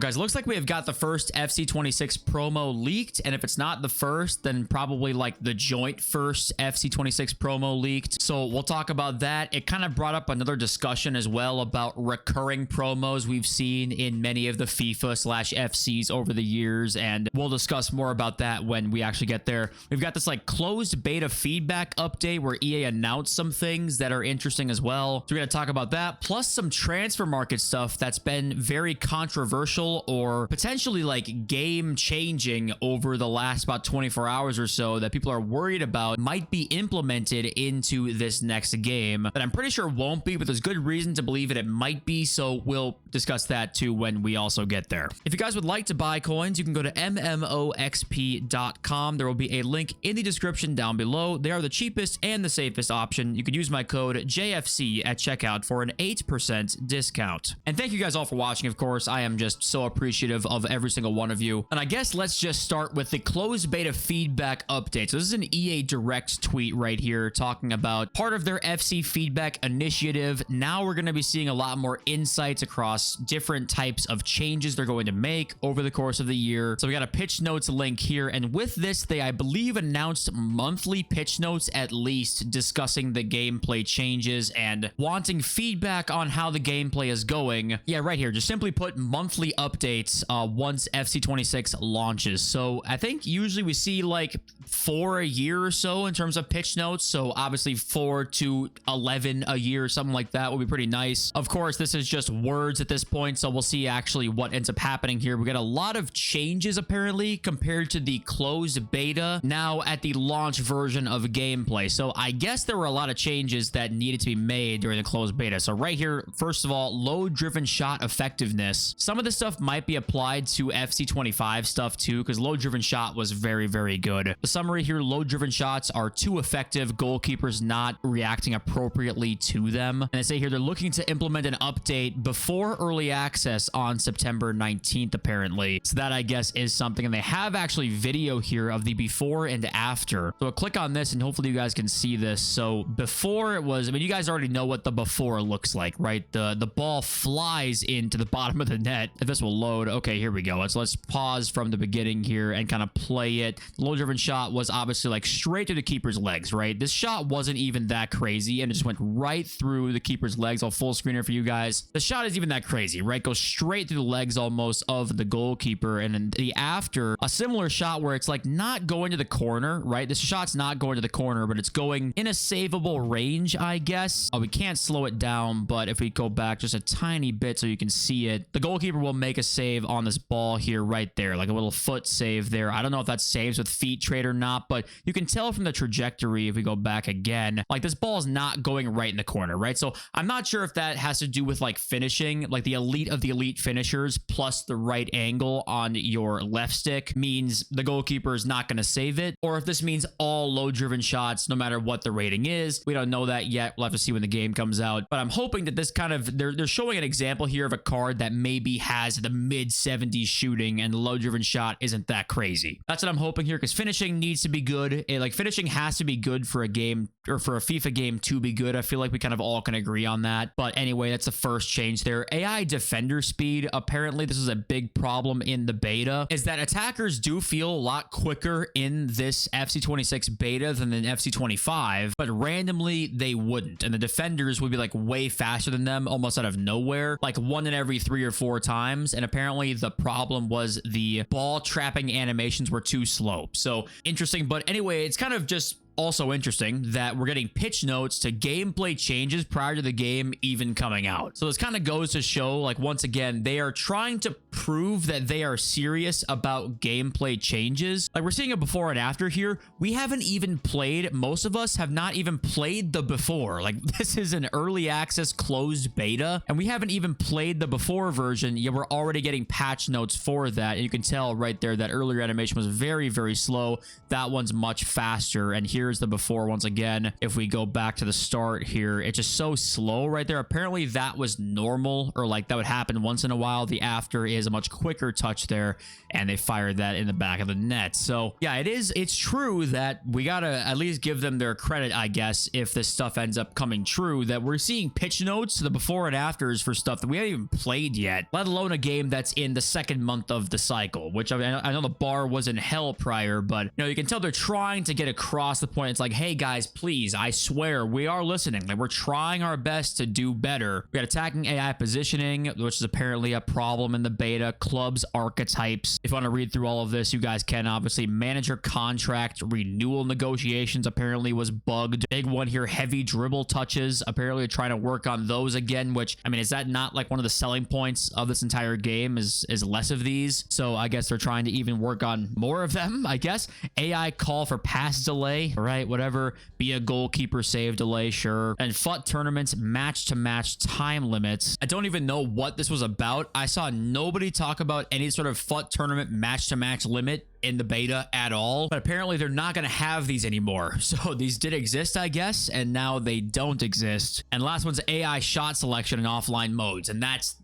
guys, looks like we have got the first FC26 promo leaked, and if it's not the first, then probably like the joint first FC26 promo leaked. So we'll talk about that. It kind of brought up another discussion as well about recurring promos we've seen in many of the FIFA/FCs over the years, and we'll discuss more about that when we actually get there. We've got this like closed beta feedback update where EA announced some things that are interesting as well. So we're going to talk about that, plus some transfer market stuff that's been very controversial or potentially like game changing over the last about 24 hours or so that people are worried about might be implemented into this next game that I'm pretty sure won't be, but there's good reason to believe it might be. So we'll discuss that too when we also get there. If you guys would like to buy coins, you can go to mmoxp.com. There will be a link in the description down below. They are the cheapest and the safest option. You can use my code JFC at checkout for an 8% discount. And thank you guys all for watching. Of course, I am just so appreciative of every single one of you. And I guess let's just start with the closed beta feedback update. So this is an EA Direct tweet right here talking about part of their FC feedback initiative. Now we're going to be seeing a lot more insights across different types of changes they're going to make over the course of the year. So we got a pitch notes link here. And with this, they, I believe, announced monthly pitch notes at least discussing the gameplay changes and wanting feedback on how the gameplay is going. Yeah, right here. Just simply put monthly updates once FC26 launches. So I think usually we see like 4 a year or so in terms of pitch notes. So obviously 4 to 11 a year, something like that would be pretty nice. Of course, this is just words at this point, so we'll see actually what ends up happening here. We got a lot of changes apparently compared to the closed beta now at the launch version of gameplay. So I guess there were a lot of changes that needed to be made during the closed beta. So right here, first of all, load driven shot effectiveness. Some of this stuff might be applied to FC25 stuff too, because load driven shot was very, very good. The summary here, load driven shots are too effective, goalkeepers not reacting appropriately to them. And they say here they're looking to implement an update before early access on September 19th, apparently. So that, I guess, is something. And they have actually video here of the before and after. So I'll click on this and hopefully you guys can see this. So before it was, I mean, you guys already know what the before looks like, right? The ball flies into the bottom of the net. If this will load, okay, here we go. Let's pause from the beginning here and kind of play it. The low driven shot was obviously like straight to the keeper's legs, right? This shot wasn't even that crazy and it just went right through the keeper's legs. I'll full screen it for you guys. The shot is even that crazy, right? Goes straight through the legs almost of the goalkeeper. And then the after, a similar shot where it's like not going to the corner, right? This shot's not going to the corner, but it's going in a savable range, I guess. Oh, we can't slow it down, but if we go back just a tiny bit so you can see it, the goalkeeper will make a save on this ball here right there, like a little foot save there. I don't know if that saves with feet trade or not, but you can tell from the trajectory if we go back again, like this ball is not going right in the corner, right? So I'm not sure if that has to do with like finishing, like the elite of the elite finishers plus the right angle on your left stick means the goalkeeper is not going to save it, or if this means all low driven shots, no matter what the rating is. We don't know that yet. We'll have to see when the game comes out, but I'm hoping that this kind of, they're showing an example here of a card that maybe has the mid 70s shooting and low driven shot isn't that crazy. That's what I'm hoping here, because finishing needs to be good. Like finishing has to be good for a game or for a FIFA game to be good. I feel like we kind of all can agree on that. But anyway, that's the first change there. AI defender speed. Apparently this is a big problem in the beta, is that attackers do feel a lot quicker in this FC26 beta than in FC25, but randomly they wouldn't. And the defenders would be like way faster than them almost out of nowhere, like 1 in every 3 or 4 times. And apparently the problem was the ball trapping animations were too slow. So interesting. But anyway, it's kind of just also interesting that we're getting pitch notes to gameplay changes prior to the game even coming out. So this kind of goes to show, like, once again, they are trying to prove that they are serious about gameplay changes. Like, we're seeing a before and after here. We haven't even played, most of us have not even played the before. Like, this is an early access closed beta, and we haven't even played the before version, yet we're already getting patch notes for that. And you can tell right there that earlier animation was very, very slow. That one's much faster. And here here's the before once again. If we go back to the start here, it's just so slow right there. Apparently that was normal, or like that would happen once in a while. The after is a much quicker touch there, and they fired that in the back of the net. So yeah, it's true that we gotta at least give them their credit, I guess, if this stuff ends up coming true, that we're seeing pitch notes, the before and afters for stuff that we haven't even played yet, let alone a game that's in the second month of the cycle, which I know the bar was in hell prior, but you can tell they're trying to get across the point. It's like, hey guys, please, I swear we are listening. Like, we're trying our best to do better. We got attacking AI positioning, which is apparently a problem in the beta. Clubs archetypes. If you want to read through all of this, you guys can. Obviously, manager contract renewal negotiations apparently was bugged. Big one here, heavy dribble touches. Apparently trying to work on those again, which, I mean, is that not like one of the selling points of this entire game is less of these? So I guess they're trying to even work on more of them, I guess. AI call for pass delay, right? Whatever. Be a goalkeeper save delay, sure. And FUT tournaments match to match time limits. I don't even know what this was about. I saw nobody talk about any sort of FUT tournament match to match limit in the beta at all, but apparently they're not going to have these anymore. So these did exist, I guess, and now they don't exist. And last one's AI shot selection in offline modes, and that's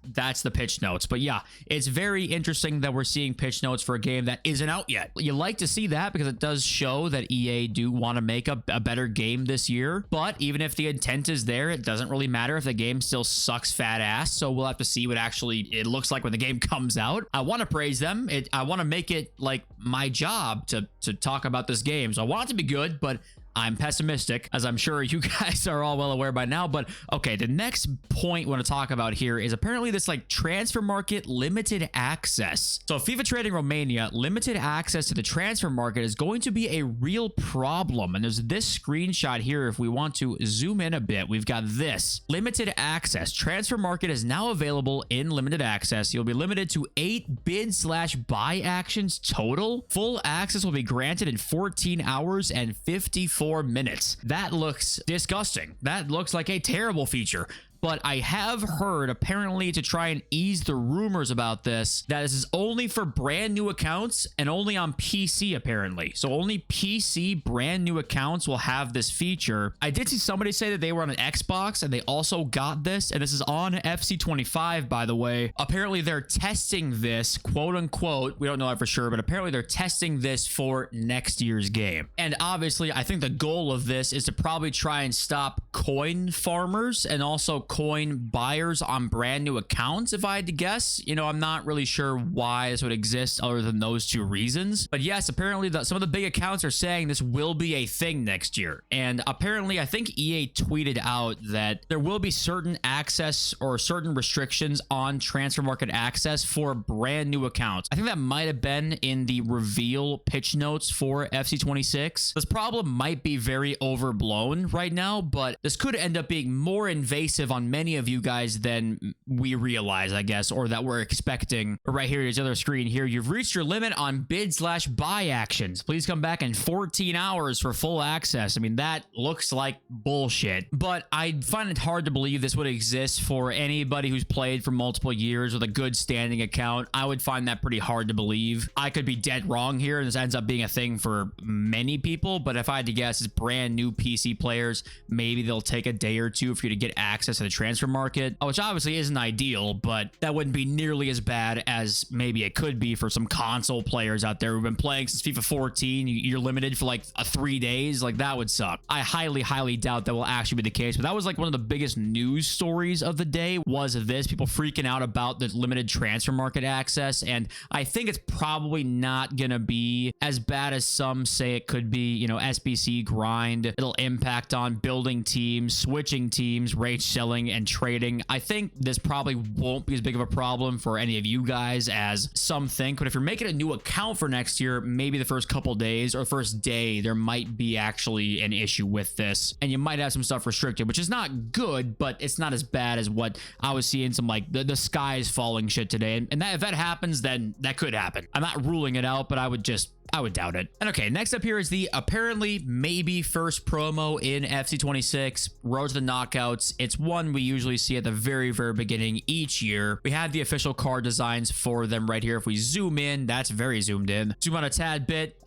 the pitch notes. But yeah, it's very interesting that we're seeing pitch notes for a game that isn't out yet. You like to see that because it does show that EA do want to make a better game this year. But even if the intent is there, it doesn't really matter if the game still sucks fat ass. So we'll have to see what actually it looks like when the game comes out. I want to praise them. I want to make it like my job to talk about this game. So I want it to be good, but I'm pessimistic, as I'm sure you guys are all well aware by now. But okay, the next point we want to talk about here is apparently this like transfer market limited access. So FIFA Trading Romania, limited access to the transfer market is going to be a real problem. And there's this screenshot here. If we want to zoom in a bit, we've got this limited access. Transfer market is now available in limited access. You'll be limited to 8 bid/buy actions total. Full access will be granted in 14 hours and 54 minutes. That looks disgusting. That looks like a terrible feature. But I have heard, apparently, to try and ease the rumors about this, that this is only for brand new accounts and only on PC, apparently. So only PC brand new accounts will have this feature. I did see somebody say that they were on an Xbox and they also got this, and this is on FC25, by the way. Apparently, they're testing this, quote unquote. We don't know that for sure, but apparently they're testing this for next year's game. And obviously, I think the goal of this is to probably try and stop coin farmers and also coin buyers on brand new accounts, if I had to guess. I'm not really sure why this would exist other than those two reasons. But yes, apparently some of the big accounts are saying this will be a thing next year. And apparently, I think EA tweeted out that there will be certain access or certain restrictions on transfer market access for brand new accounts. I think that might have been in the reveal pitch notes for FC26. This problem might be very overblown right now, but this could end up being more invasive on many of you guys than we realize, I guess, or that we're expecting. Right here is the other screen here. You've reached your limit on bid/buy actions. Please come back in 14 hours for full access. I mean, that looks like bullshit, but I find it hard to believe this would exist for anybody who's played for multiple years with a good standing account. I would find that pretty hard to believe. I could be dead wrong here, and this ends up being a thing for many people, but if I had to guess, it's brand new PC players. Maybe they'll take a day or two for you to get access to the transfer market, which obviously isn't ideal, but that wouldn't be nearly as bad as maybe it could be for some console players out there who've been playing since FIFA 14. You're limited for like 3 days. Like, that would suck. I highly doubt that will actually be the case, but that was like one of the biggest news stories of the day, was this, people freaking out about the limited transfer market access. And I think it's probably not gonna be as bad as some say it could be. SBC grind, it'll impact on building teams, switching teams, rage selling, and trading. I think this probably won't be as big of a problem for any of you guys as some think, but if you're making a new account for next year, maybe the first couple days or first day, there might be actually an issue with this, and you might have some stuff restricted, which is not good, but it's not as bad as what I was seeing some like the sky is falling shit today. And that if that happens, then that could happen. I'm not ruling it out, but I would just I would doubt it. And okay, next up here is the apparently maybe first promo in FC26, Road to the Knockouts. It's one we usually see at the very, very beginning each year. We have the official card designs for them right here. If we zoom in, that's very zoomed in. Zoom out a tad bit.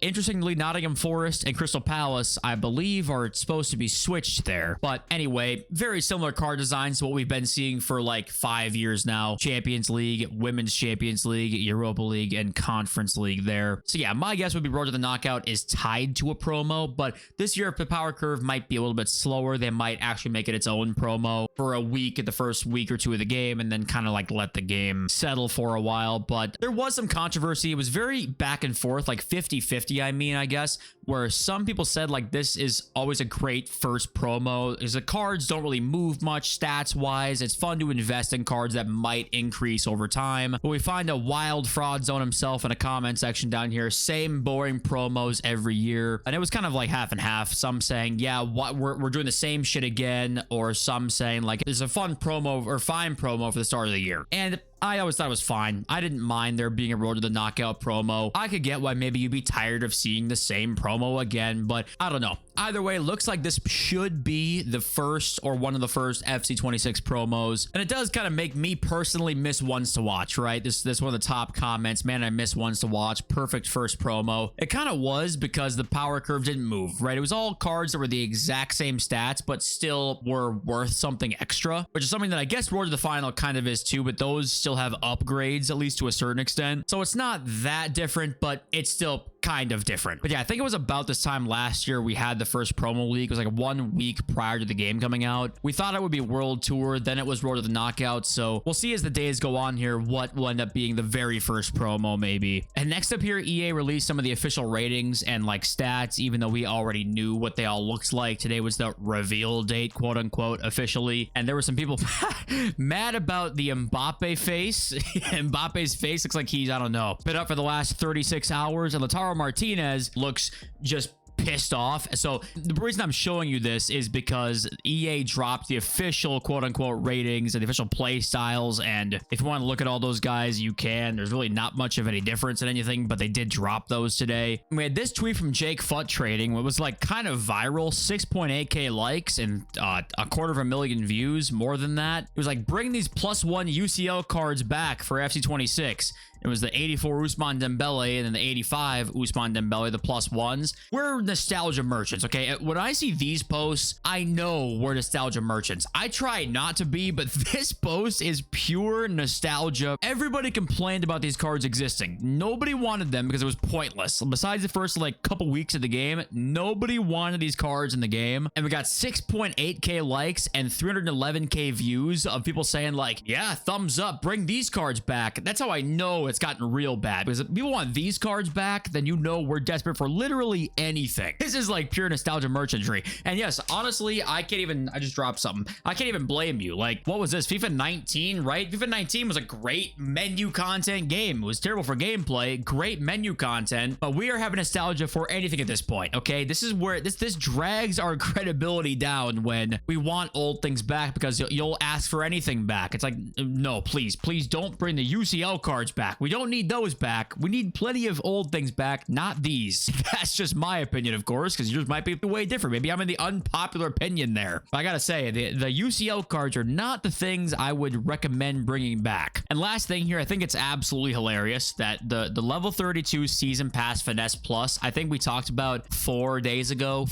Interestingly, Nottingham Forest and Crystal Palace, I believe, are supposed to be switched there. But anyway, very similar card designs to what we've been seeing for like 5 years now. Champions League, Women's Champions League, Europa League, and Conference League there. So yeah, my guess would be Road to the Knockout is tied to a promo, but this year, if the power curve might be a little bit slower, they might actually make it its own promo for a week at the first week or two of the game, and then kind of like let the game settle for a while. But there was some controversy. It was very back and forth, like 50-50, I guess, where some people said like this is always a great first promo because the cards don't really move much stats wise. It's fun to invest in cards that might increase over time. But we find a wild fraud zone himself in a comment section down here. Same boring promos every year. And it was kind of like half and half. Some saying, yeah, what we're doing the same shit again, or some saying like it's a fun promo or fine promo for the start of the year. And I always thought it was fine. I didn't mind there being a Road to the Knockout promo. I could get why maybe you'd be tired of seeing the same promo again, but I don't know. Either way, it looks like this should be the first or one of the first FC26 promos. And it does kind of make me personally miss ones to watch, right? This one of the top comments, man, I miss ones to watch. Perfect first promo. It kind of was because the power curve didn't move, right? It was all cards that were the exact same stats, but still were worth something extra, which is something that I guess Road to the Final kind of is too, but those still have upgrades, at least to a certain extent. So it's not that different, but it's still kind of different. But yeah, I think it was about this time last year we had the first promo leak. It was like 1 week prior to the game coming out. We thought it would be World Tour, then it was Road to the Knockout. So we'll see as the days go on here what will end up being the very first promo maybe. And next up here, EA released some of the official ratings and like stats, even though we already knew what they all looked like. Today was the reveal date, quote unquote, officially. And there were some people mad about the Mbappe face. Mbappe's face looks like he's, I don't know, been up for the last 36 hours. And Lautaro Martinez looks just pissed off. So the reason I'm showing you this is because EA dropped the official quote-unquote ratings and the official play styles, and if you want to look at all those guys, you can. There's really not much of any difference in anything, but they did drop those today. We had this tweet from Jake Futt Trading. It was like kind of viral, 6.8k likes and a 250,000 views, more than that. It was like, bring these +1 UCL cards back for FC26. It was the 84 Ousmane Dembele and then the 85 Ousmane Dembele, the +1s. We're nostalgia merchants, okay? When I see these posts, I know we're nostalgia merchants. I try not to be, but this post is pure nostalgia. Everybody complained about these cards existing. Nobody wanted them because it was pointless. Besides the first like couple weeks of the game, nobody wanted these cards in the game. And we got 6.8k likes and 311k views of people saying like, yeah, thumbs up, bring these cards back. That's how I know it's gotten real bad, because if people want these cards back, then you know we're desperate for literally anything. This is like pure nostalgia merchantry. And yes, honestly, I just dropped something. I can't even blame you. Like, what was this? FIFA 19, right? FIFA 19 was a great menu content game. It was terrible for gameplay, great menu content, but we are having nostalgia for anything at this point, okay? This is where this drags our credibility down when we want old things back, because you'll ask for anything back. It's like, no, please don't bring the UCL cards back. We don't need those back. We need plenty of old things back, not these. That's just my opinion, of course, because yours might be way different. Maybe I'm in the unpopular opinion there. But I gotta say, the UCL cards are not the things I would recommend bringing back. And last thing here, I think it's absolutely hilarious that the level 32 season pass finesse plus, I think we talked about 5 days ago,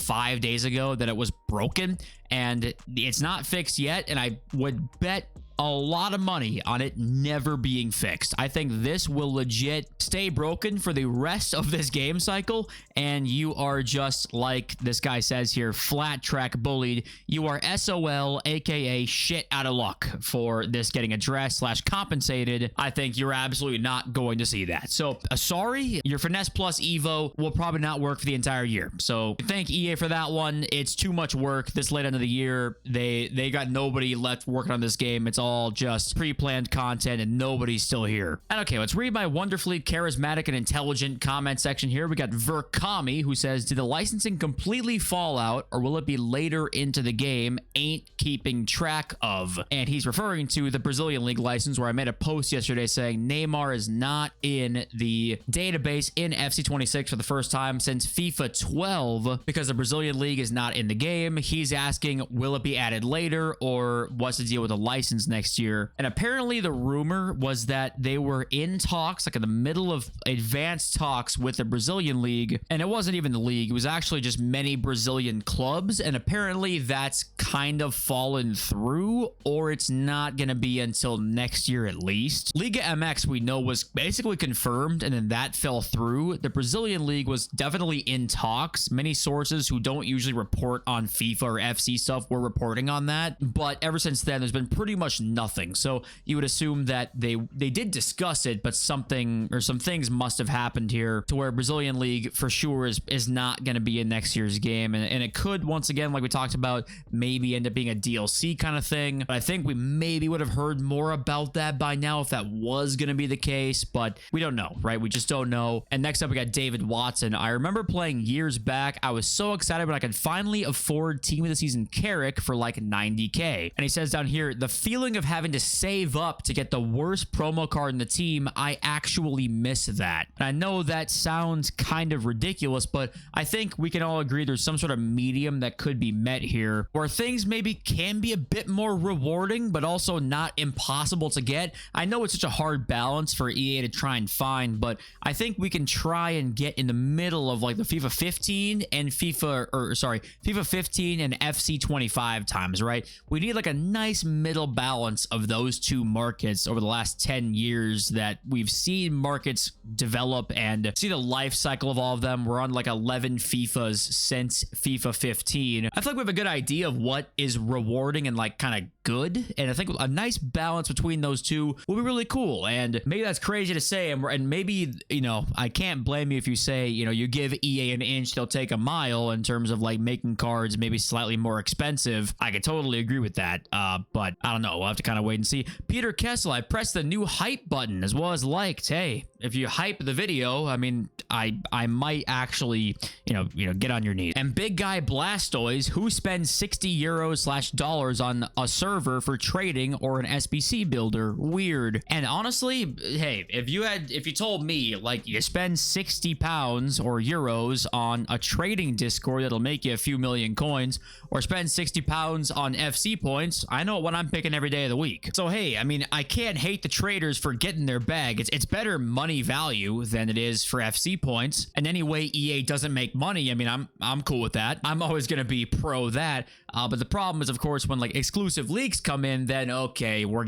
that it was broken, and it's not fixed yet. And I would bet a lot of money on it never being fixed. I think this will legit stay broken for the rest of this game cycle, and you are just, like this guy says here, flat track bullied. You are SOL, aka shit out of luck for this getting addressed / compensated. I think you're absolutely not going to see that. So sorry, your finesse plus evo will probably not work for the entire year. So thank EA for that one. It's too much work this late into the year. They got nobody left working on this game. It's all just pre-planned content and nobody's still here. And okay, let's read my wonderfully charismatic and intelligent comment section here. We got Verkami, who says, did the licensing completely fall out, or will it be later into the game? Ain't keeping track of. And he's referring to the Brazilian League license, where I made a post yesterday saying Neymar is not in the database in FC26 for the first time since FIFA 12 because the Brazilian League is not in the game. He's asking, will it be added later, or what's the deal with the license next year? And apparently the rumor was that they were in talks, like in the middle of advanced talks with the Brazilian League, and it wasn't even the league. It was actually just many Brazilian clubs, and apparently that's kind of fallen through, or it's not going to be until next year at least. Liga MX, we know, was basically confirmed, and then that fell through. The Brazilian League was definitely in talks. Many sources who don't usually report on FIFA or FC stuff were reporting on that, but ever since then, there's been pretty much nothing. So you would assume that they did discuss it, but something or some things must have happened here to where Brazilian League for sure is not going to be in next year's game, and it could, once again, like we talked about, maybe end up being a DLC kind of thing. But I think we maybe would have heard more about that by now if that was going to be the case, but we don't know, right? We just don't know. And next up, we got David Watson. I remember playing years back. I was so excited when I could finally afford Team of the Season Carrick for like 90k. And he says down here, the feeling of having to save up to get the worst promo card in the team, I actually miss that. And I know that sounds kind of ridiculous, but I think we can all agree there's some sort of medium that could be met here where things maybe can be a bit more rewarding, but also not impossible to get. I know it's such a hard balance for EA to try and find, but I think we can try and get in the middle of like the FIFA 15 and FIFA 15 and FC 25 times, right? We need like a nice middle balance of those two markets over the last 10 years that we've seen markets develop and see the life cycle of all of them. We're on like 11 FIFAs since FIFA 15. I feel like we have a good idea of what is rewarding and like kind of good, and I think a nice balance between those two will be really cool. And maybe that's crazy to say, and maybe, you know, I can't blame you if you say, you know, you give EA an inch, they'll take a mile in terms of like making cards maybe slightly more expensive. I could totally agree with that, but I don't know, we'll have to kind of wait and see. Peter Kessel, I pressed the new hype button as well as liked. Hey, if you hype the video, I mean, I might actually, you know, get on your knees. And Big Guy Blastoise, who spends 60 euros / dollars on a server for trading or an SBC builder, weird. And honestly, hey, if you told me like you spend 60 pounds or euros on a trading Discord that'll make you a few million coins, or spend 60 pounds on FC points, I know what I'm picking every day of the week. So hey, I mean, I can't hate the traders for getting their bag. It's better money value than it is for FC points. And anyway, EA doesn't make money. I mean, I'm cool with that. I'm always gonna be pro that. But the problem is, of course, when like exclusive leaks come in, then okay, we're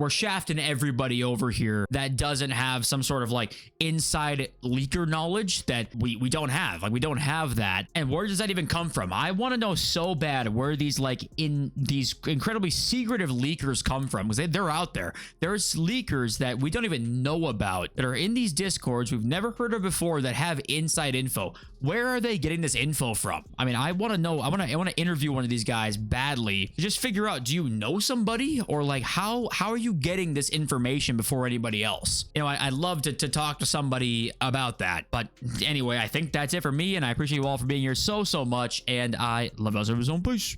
shafting everybody over here that doesn't have some sort of like inside leaker knowledge that we don't have. Like, we don't have that. And where does that even come from? I want to know so bad where these incredibly secretive leakers come from, because they're out there. There's leakers that we don't even know about that are in these Discords we've never heard of before that have inside info. Where are they getting this info from? I mean, I want to know. I want to interview one of these guys badly to just figure out, do you know somebody, or like how are you getting this information before anybody else? You know, I'd love to talk to somebody about that. But anyway, I think that's it for me, and I appreciate you all for being here so much, and I love you all. Peace.